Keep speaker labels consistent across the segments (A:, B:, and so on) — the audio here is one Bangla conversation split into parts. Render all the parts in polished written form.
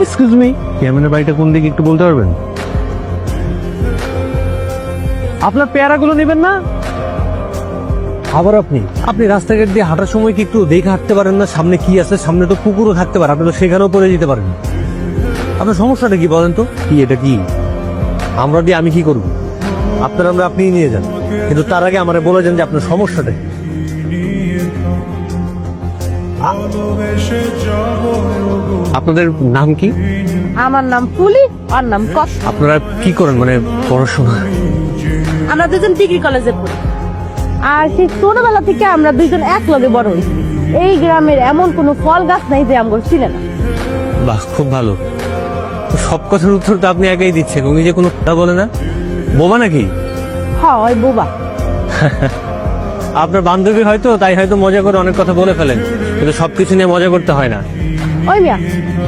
A: এক্সকিউজ মি, চেয়ারম্যানের বাড়িটা কোন দিকে একটু বলতে পারবেন? আপনার পেয়ারাগুলো নেবেন না? আবার আপনি রাস্তাঘাট দিয়ে হাঁটার সময় কি একটু দেখে হাঁটতে পারেন না? সামনে কি আছে? সামনে তো পুকুরও থাকতে পারে, আপনি তো সেখানেও পড়ে যেতে পারেন। আপনার সমস্যাটা কি বলেন তো? কি এটা কি? আমরা দিয়ে আমি কি করব? আপনার আমরা আপনিই নিয়ে যান, কিন্তু তার আগে আমারে বলে যান যে আপনার সমস্যাটা কি। আপনাদের নাম কি?
B: আমার নাম ফুলি, আর নাম কথা।
A: আপনারা কি করেন, মানে পড়াশোনা?
B: আমরা দুজন ডিগ্রি কলেজে পড়ি, আর সেই ছোটবেলা থেকে আমরা দুইজন এক লগে বড় হয়েছি। এই গ্রামের এমন কোনো ফল গাছ নাই যে আমগো ছিলেন না।
A: বাহ, খুব ভালো। তো সব কথার উত্তর তো আপনি একাই দিচ্ছেন, উনি যে কোনো কথা বলে না? বোবা নাকি?
B: হয় বোবা।
A: আপনার বান্ধবী হয়তো, তাই হয়তো মজা করে অনেক কথা বলে ফেলেন, কিন্তু সবকিছু নিয়ে মজা করতে হয় না।
B: ওই মিয়া,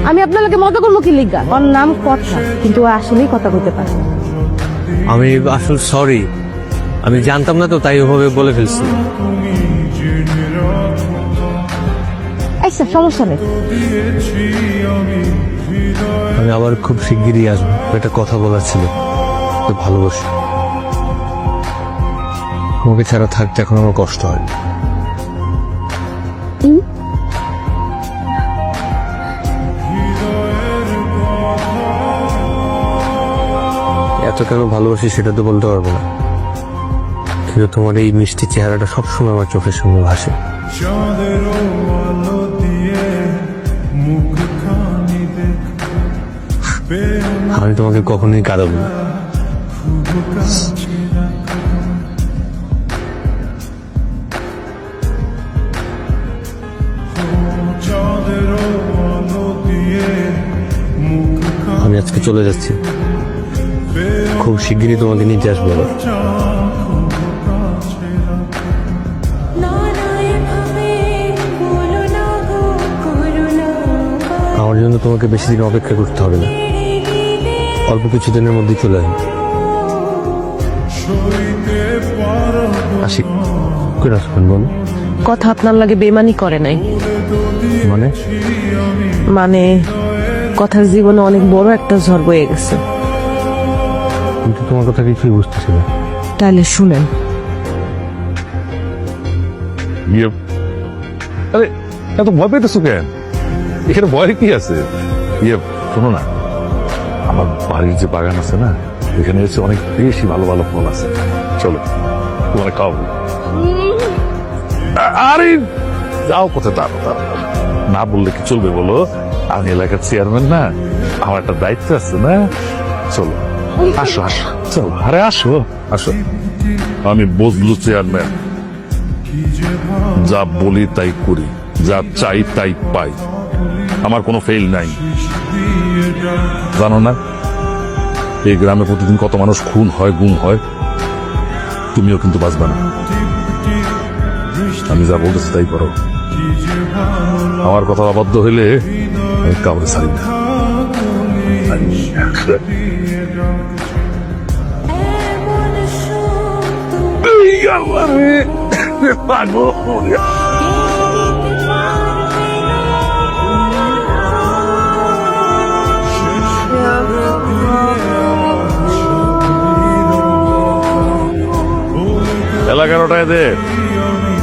B: আমি আপনার লোকে মজা করবো কি লিগা? ওর নাম কথা, কিন্তু ও আসলেই কথা কইতে পারে।
A: আমি আসলে সরি, আমি জানতাম না তো, তাই ওভাবে বলে ফেলছি।
B: আচ্ছা, সমস্যা নেই।
A: আমি আবার খুব শিগগিরই আসবো, একটা কথা বলার ছিল। তো ভালোবাসি, তোমাকে ছাড়া থাকতে এখন আমার কষ্ট হয়। এত কেন ভালোবাসি সেটা তো বলতে পারবো না, কিন্তু তোমার এই মিষ্টি চেহারাটা সবসময় আমার চোখের সামনে ভাসে। আমি তোমাকে কখনোই কাঁদাবো না। আমি আজকে চলে যাচ্ছি, খুব শিগগিরই তোমাকে নিতে আসবো আবার। আমার জন্য তোমাকে বেশি দিন অপেক্ষা করতে হবে না, অল্প কিছুদিনের মধ্যে চলে আসবে। আসি, কই আসবেন বলো?
C: কথা আপনার লাগে বেমানি করে নাই,
A: মানে?
C: মানে কথার জীবনে অনেক বড় একটা ঝড় বয়ে গেছে।
A: কিন্তু তোমার কথা কিছুই বুঝতেছি না।
C: তাহলে শুনেন।
D: আরে এত ভয় পেতেছো কেন? এখানে ভয়ের কি আছে? শোনো না, আমার বাড়ির যে বাগান আছে না, এখানে এসে অনেক বেশি ভালো ভালো ফল আছে। চলো, তোমার খাওয়াবো। আরে যাও, কোথায়? দাঁড়ো, না বললে কি চলবে বলো? আমি এলাকার চেয়ারম্যান না, আমার একটা দায়িত্ব আছে না। চলো, আসো আসো, চলো। আরে আসো আসো, আমি বজলু চেয়ারম্যান, যা বলি তাই করি, যা চাই তাই পাই, আমার কোনো ফেল নাই। জানো না এই গ্রামে প্রতিদিন কত মানুষ খুন হয়, গুম হয়? তুমিও কিন্তু বাঁচবে না। আমি যা বলতেছি তাই করো, আমার কথা অবাধ্য হইলে আমি কাউরে ছাড়ি না। এলাকার ওটায় দে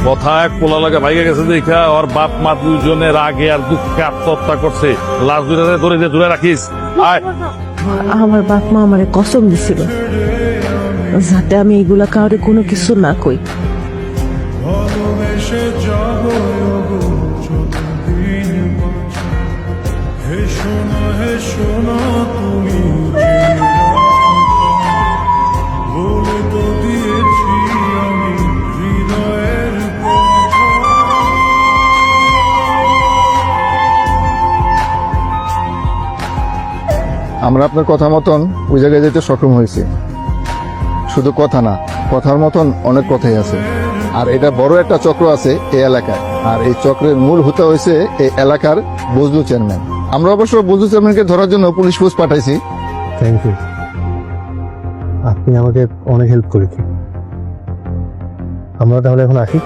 D: কথা, এক পোলা লাগে ভাইগে গেছে দেখা ওর বাপ মা দুইজনে রাগে আর দুঃখে আত্মহত্যা করছে। লাশ দুইটাতে ধরে দিয়ে দূরে রাখিস। আয়,
C: আমার বাপ মা আমারে কসম দিছিল যাতে আমি এগুলা কাউরে কোনো কিছু না কই।
E: আমরা আপনার কথা মতন ওই জায়গায় যেতে সক্ষম হয়েছি। শুধু কথা না, কথার মতন অনেক কথাই আছে, আর এটা বড় একটা চক্র আছে এই এলাকায়, আর এই চক্রের মূল হোতা হয়েছে এই এলাকার বজলু চেয়ারম্যান। আমরা অবশ্য বজলু চেয়ারম্যানকে ধরার জন্য পুলিশ ফোর্স পাঠাইছি।
A: থ্যাংক ইউ, আপনি আমাকে অনেক হেল্প করেছেন। আমরা তাহলে এখন আসি।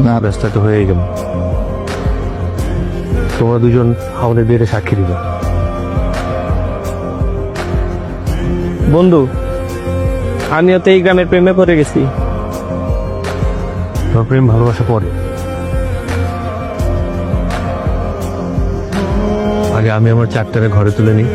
E: না,
A: ব্যস্ত তো হয়ে গেল, তোমরা দুজন আমাদের বিয়েতে সাক্ষী দিবে।
F: বন্ধু, আমিও তো এই গ্রামের প্রেমে পড়ে গেছি।
A: তোর প্রেম ভালোবাসা পরে, আগে আমি আমার চারটারে ঘরে তুলে নিই।